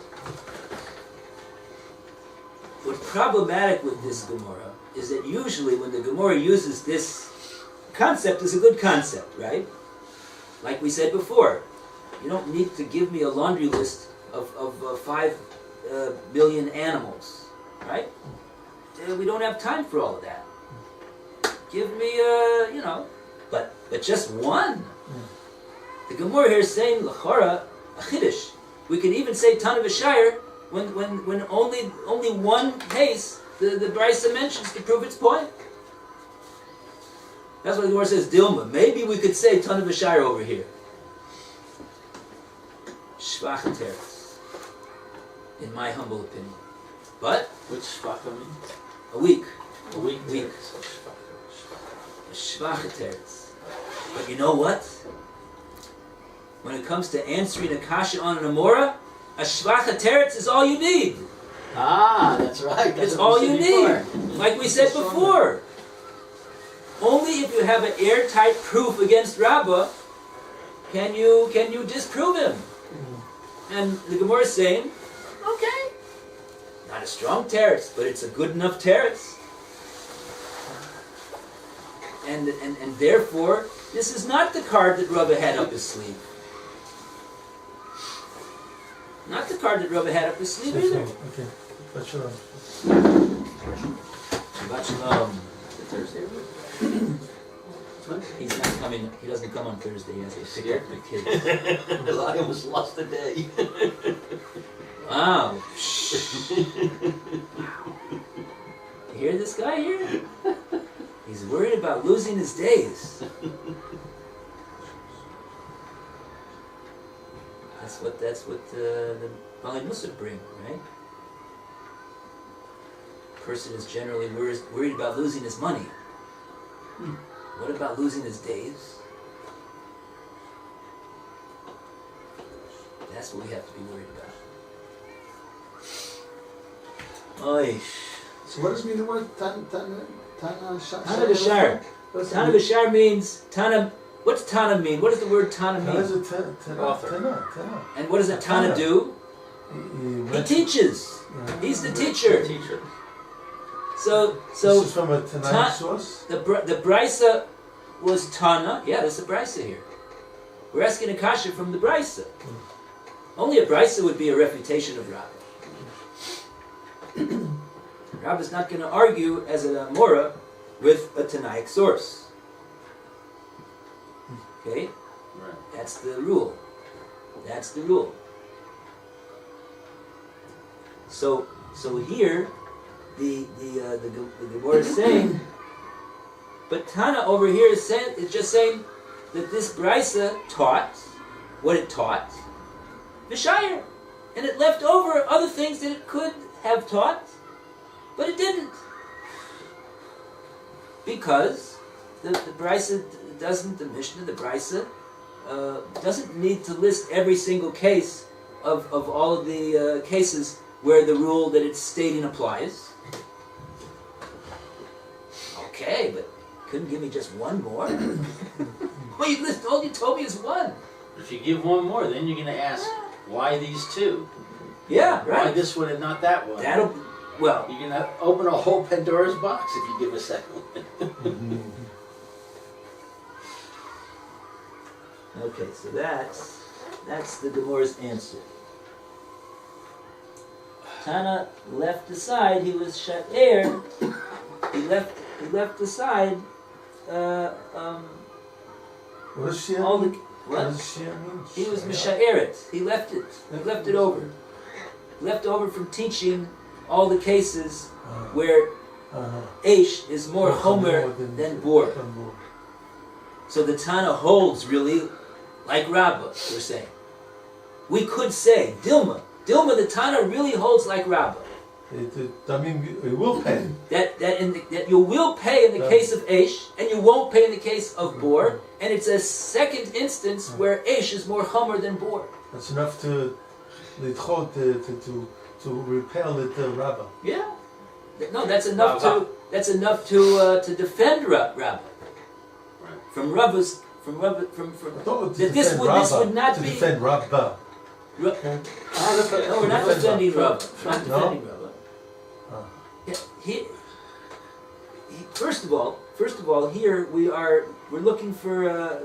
What's problematic with this Gemora is that usually when the Gemora uses this concept is a good concept, right? Like we said before, you don't need to give me a laundry list of 5 million animals, right? We don't have time for all of that. Give me, but just one. The Gemora here is saying l'chora a chiddush. We could even say Tana V'Shayar when only one case the Brisa mentions to prove its point. That's why the Gemara says Dilma. Maybe we could say Tana V'Shayar over here. Shvach teretz, in my humble opinion. But Which shvacha mean? a week. A week. Week. Shvach teretz. But you know what? When it comes to answering a kasha on an amora, a shvach teretz is all you need. Ah, that's right. That's It's what all we you said need. before. Like we said before. Only if you have an airtight proof against Rabbah can you disprove him. And the Gemara is saying, okay, not a strong teretz, but it's a good enough teretz. And therefore, this is not the card that Reuven had up his sleeve. Not the card that Reuven had up his sleeve either. Okay. But sure. Shabbat Shalom. The Thursday. He's not coming. He doesn't come on Thursday. He has to pick up the kids. I almost lost a day. Wow. You hear this guy here? He's worried about losing his days. That's what the Bali Musa bring, right? Person is generally worried about losing his money. What about losing his days? That's what we have to be worried about. Oy. So what does it mean the word Tana B'Shar. Tana B'Shar means Tana. What's Tana mean? What does the word Tana Tana mean? is a Tana. And what does a Tana do? He teaches. He's the teacher. So This is from a Tanaic source? the Brisa was Tana. Yeah, there's a Brisa here. We're asking a kasha from the Brisa. Only a Brisa would be a refutation of Rabbah. Rabbah's not going to argue as a Gemora with a Tanaic source. Okay? Right. That's the rule. That's the rule. So here, the Gemora is saying, but Tana over here is just saying that this Brisa taught what it taught, V'shayir, and it left over other things that it could have taught, but it didn't, because the Brisa doesn't, the Mishnah, the Brisa, doesn't need to list every single case of all of the cases where the rule that it's stating applies. Okay, but couldn't give me just one more? Well, all you told me is one. If you give one more, then you're going to ask, why these two? Yeah, Why right. this one and not that one? Well, You're going to open a whole Pandora's box if you give a second one. okay, so that's the Gemora's answer. Tana left aside, he was sha'er, he left aside What does Shia all the mean? What what? does Shia mean? He was misha'eret. He left it over. Left over from teaching all the cases where Aish is more Homer than Bor. So the Tana holds really like Rabbah, we're saying. We could say, Dilma the Tana really holds like Rabbah. That means you will pay. That you will pay in the case of Aish, and you won't pay in the case of Bor, and it's a second instance where Aish is more Homer than Bor. That's enough to repel the Rabbah. Yeah. No, that's enough to defend Rabbah. From Rabbah's from this would not to be defend Rabbah. No, we're not defending Rabbah. We're not defending Rabbah. Yeah, first of all, here we're looking for.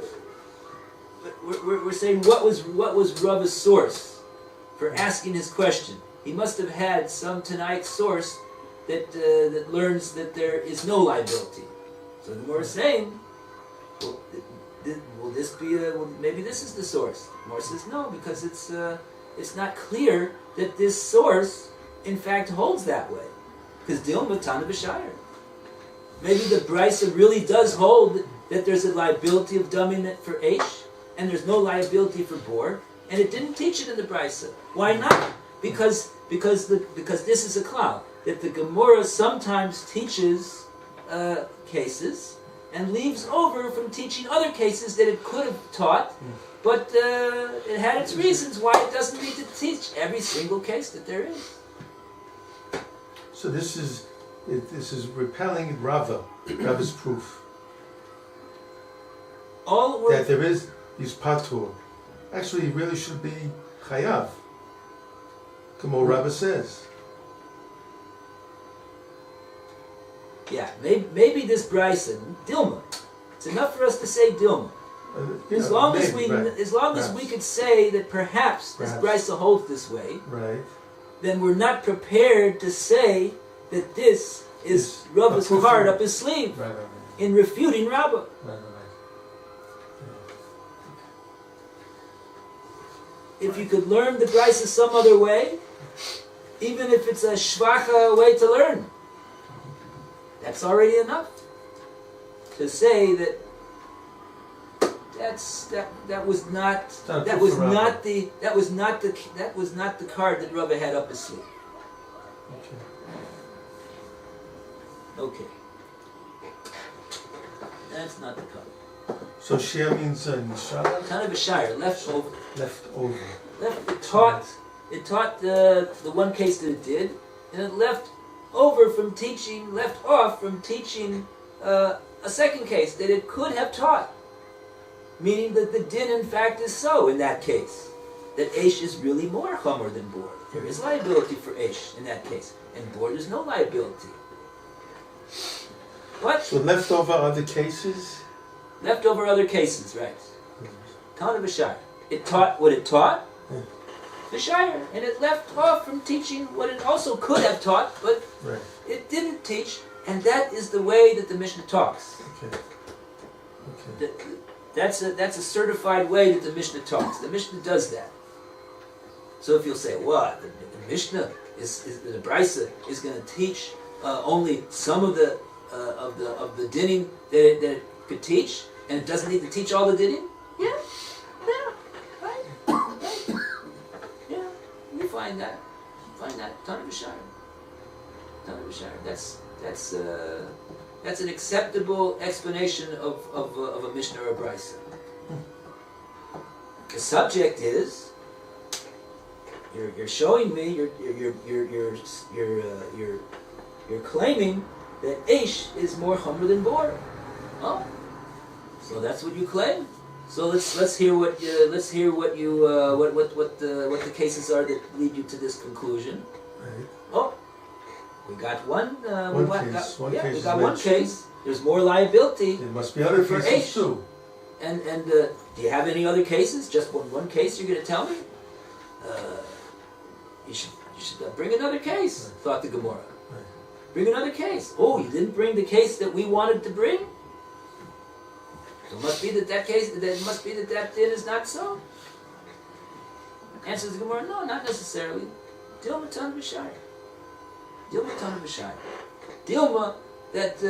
We're saying what was Rabbah's source for asking his question. He must have had some Tanaic source that learns that there is no liability. So the more saying, will this be maybe this is the source? The more says no, because it's not clear that this source in fact holds that way. Because Dilma Tana B'Shayir. Maybe the Brisa really does hold that there's a liability of dumbing it for Aish, and there's no liability for Bor, and it didn't teach it in the Brisa. Why not? Because this is a cloud that the Gemora sometimes teaches cases and leaves over from teaching other cases that it could have taught, but it had its reasons why it doesn't need to teach every single case that there is. So this is repelling Rava's proof that there is patur. Actually, he really should be chayav. Como Rava says. Yeah, maybe this Bryson, Dilma. It's enough for us to say Dilma. As long as we, right. as long as we could say that perhaps this Perhaps. brisa holds this way, Right. then we're not prepared to say that this is Rava's proof card of- up his sleeve Right, right, right. in refuting Rabbah. Right, right, right. If you could learn the brisa some other way, even if it's a shvacha way to learn, that's already enough to say that that was not not that proof was for not Rabbah. that was not the card that Rava had up his sleeve. Okay. Okay, that's not the card. So Shia means Nishara, Kind of a shire, left over. left over. It taught the one case that it did, and it left off from teaching a second case that it could have taught. Meaning that the din in fact is so in that case. That Eish is really more Chomer than Bor. There is liability for Eish in that case. And Bor there's no liability. What? So left over other cases. Left over other cases, right. Town of Ashire. It taught what it taught, the Shire, and it left off from teaching what it also could have taught, but Right. it didn't teach, and that is the way that the Mishnah talks. Okay. Okay. That's a certified way that the Mishnah talks. The Mishnah does that. So if you'll say, what, the Mishnah is the Brisa is going to teach only some of the dinning that it could teach, and it doesn't need to teach all the dinning? Yeah, right. Yeah, we find that. Ton of Shire. That's an acceptable explanation of a Mishnah or a Brisa. The subject is you're showing me you're claiming that Eish is more Chomer than Bor. Oh, so that's what you claim. So let's hear what the cases are that lead you to this conclusion. Right. Oh, we got one. One case we got is one mentioned. case. There's more liability. There must be other For cases Eish. too. And do you have any other cases? Just one case you're going to tell me? You should bring another case. Right. Thought the Gemora. Right. Bring another case. Oh, you didn't bring the case that we wanted to bring. So it must be that din is not so. Answers the Gemara. No, not necessarily. Dilma ton b'shai. Dilma that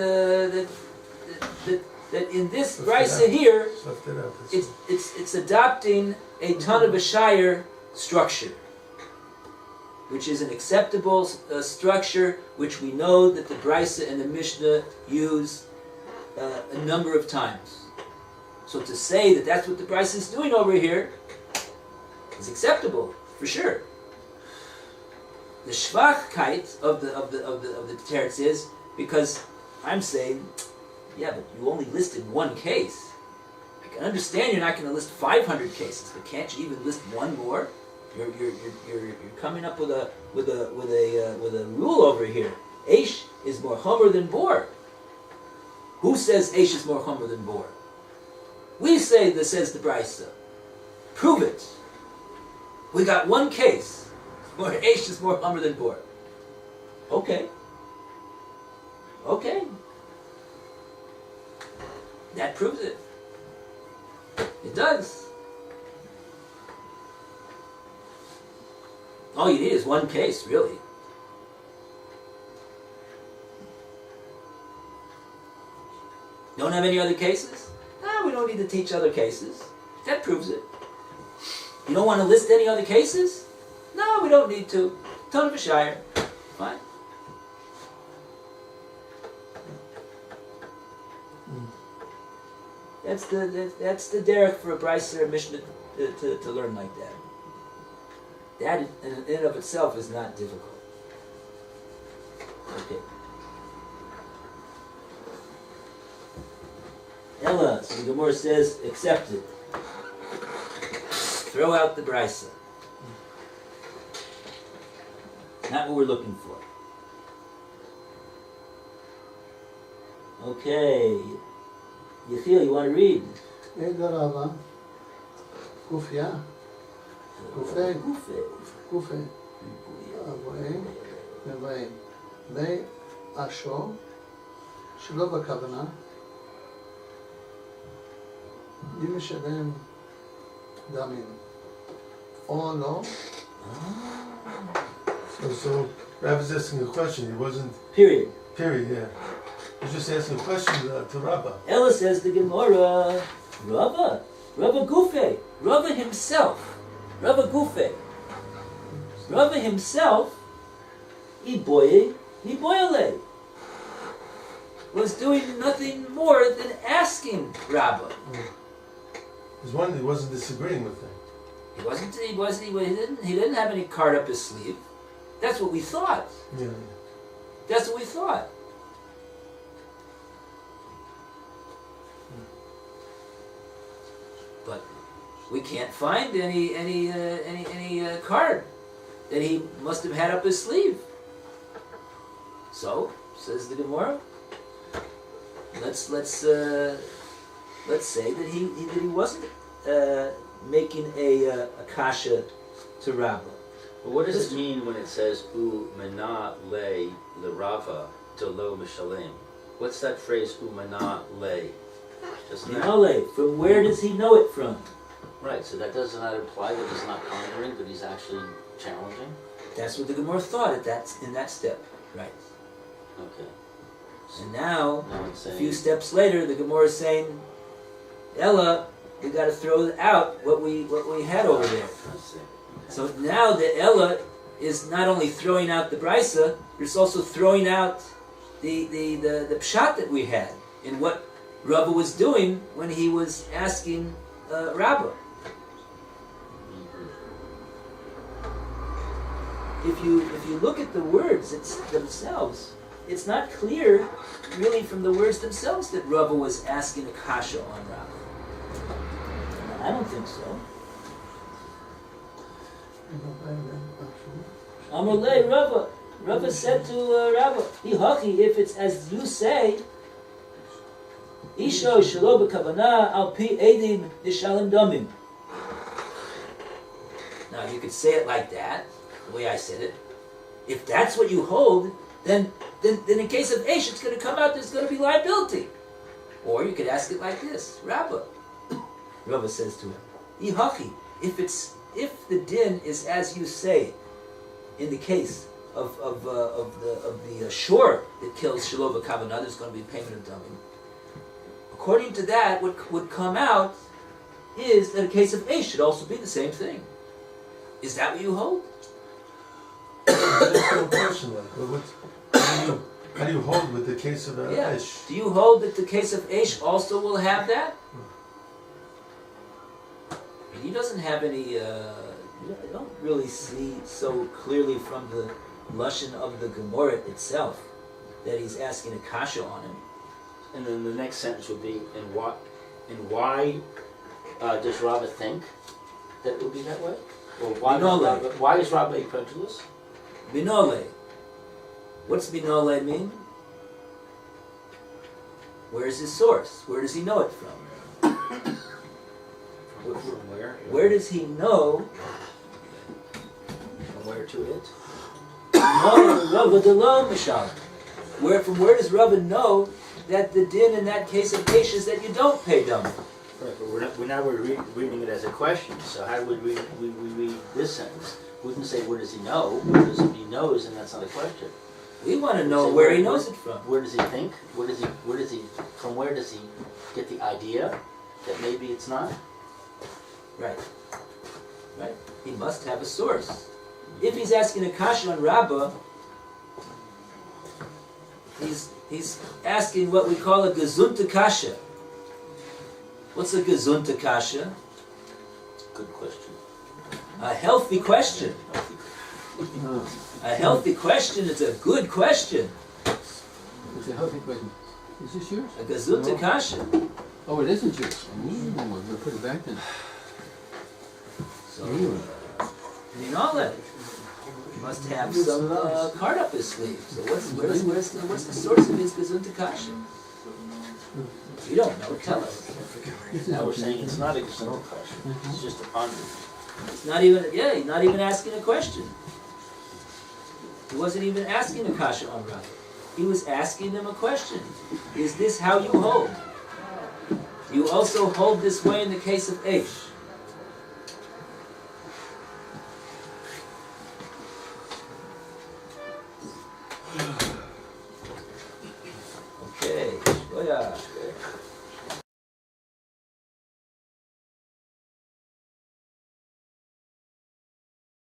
in this Left it brisa out. here, Left it out. it's adopting a ton of a shire structure, which is an acceptable structure, which we know that the brisa and the Mishnah use a number of times. So to say that that's what the brisa is doing over here is acceptable for sure. The Schwachkeit of the teretz is because I'm saying, yeah, but you only listed one case. I can understand you're not going to list 500 cases, but can't you even list one more? You're coming up with a rule over here. Eish is more Chomer than Bor. Who says Eish is more Chomer than Bor? We say this, says the Brisa. Prove it. We got one case where Eish is more Chomer than Bor. Okay. That proves it. It does. All you need is one case, really. Don't have any other cases? No, we don't need to teach other cases. That proves it. You don't want to list any other cases? No, we don't need to. Ton of a shire. Fine. That's the derech for a brisa or a Mishnah to learn like that. That in and of itself is not difficult. Okay. Ella, so the Gemara says, accept it. Throw out the brisa. Not what we're looking for. Okay. Yechiel, you want to read? Eda Rava, Gufia, Gufei, Gufei, Avoi, Nevei, Lei Asho, שלא בכוונה, אם משלם דמים או לא. So Rav is asking a question. He wasn't. Period. Period. Yeah. He's just asking a question to Rabbah. Ella says the Gemora, Rava Gufe, Rava himself, Rava Gufe, Rava himself, Iboyale, was doing nothing more than asking Rabbah. There's one he wasn't disagreeing with him. He didn't have any card up his sleeve. That's what we thought. Yeah. That's what we thought. But we can't find any card that he must have had up his sleeve. So, says the Gemora, let's say that he wasn't making a kasha to Rabbah. But what does it mean when it says U mena le Rava to lo mishalem? What's that phrase U mena le? Doesn't that? Minole, from where does he know it from? Right, so that does not imply that he's not pondering, but he's actually challenging? That's what the Gemara thought in that step, right? Okay. And now, Now it's a saying, few steps later, the Gemara is saying, Ella, we got to throw out what we had over there. I see. So now the Ella is not only throwing out the Brisa, but it's also throwing out the pshat that we had in what Rava was doing when he was asking Rabbah. If you look at the words themselves, it's not clear really from the words themselves that Rava was asking a kasha on Rabbah. I don't think so. Amalei Rava. Rava said to Rabbah, Ihaki, if it's as you say, Isho shelo b'kavana al pi edim nishalim damim. Now you could say it like that, the way I said it. If that's what you hold, then in case of Eish, it's going to come out there's going to be liability. Or you could ask it like this, Rabbah. Rava says to him, Ihaki, if the din is as you say, in the case of the shore that kills Shelo b'kavana, there's going to be payment of damim. According to that, what would come out is that a case of Eish should also be the same thing. Is that what you hold? That's no question. How do you hold with the case of Aish? Do you hold that the case of Eish also will have that? He doesn't have any. I don't really see so clearly from the lashon of the Gemora itself that he's asking a kasha on him. and then the next sentence would be, and why does Rava think that it would be that way? Or why is Rava incredulous? Binole. What's binole mean? Where is his source? Where does he know it from? From where? Where does he know? From where to it? From where does Rava know that the din in that case of Eish is that you don't pay dumb? Right, but we're reading it as a question. So how would we read this sentence? We wouldn't say where does he know, because if he knows, then that's not a question. We want to know where he knows it from. Where does he think? From where does he get the idea that maybe it's not? Right. He must have a source. If he's asking a kasha on Rabbah, he's asking what we call a gezunta kasha. What's a gezunta kasha? Good question. A healthy question. A healthy question is a good question. It's a healthy question. Is this yours? A gezunta kasha. Oh, it isn't yours. We're going to put it back then. So, Minale must have some card up his sleeve. So what's the source of his gezunta kasha? We don't know. Tell us. Now we're saying it's not a simple question. It's just a ponder. It's not even, yeah, he's not even asking a question. He wasn't even asking a kasha on Rav. He was asking them a question. Is this how you hold? You also hold this way in the case of Eish.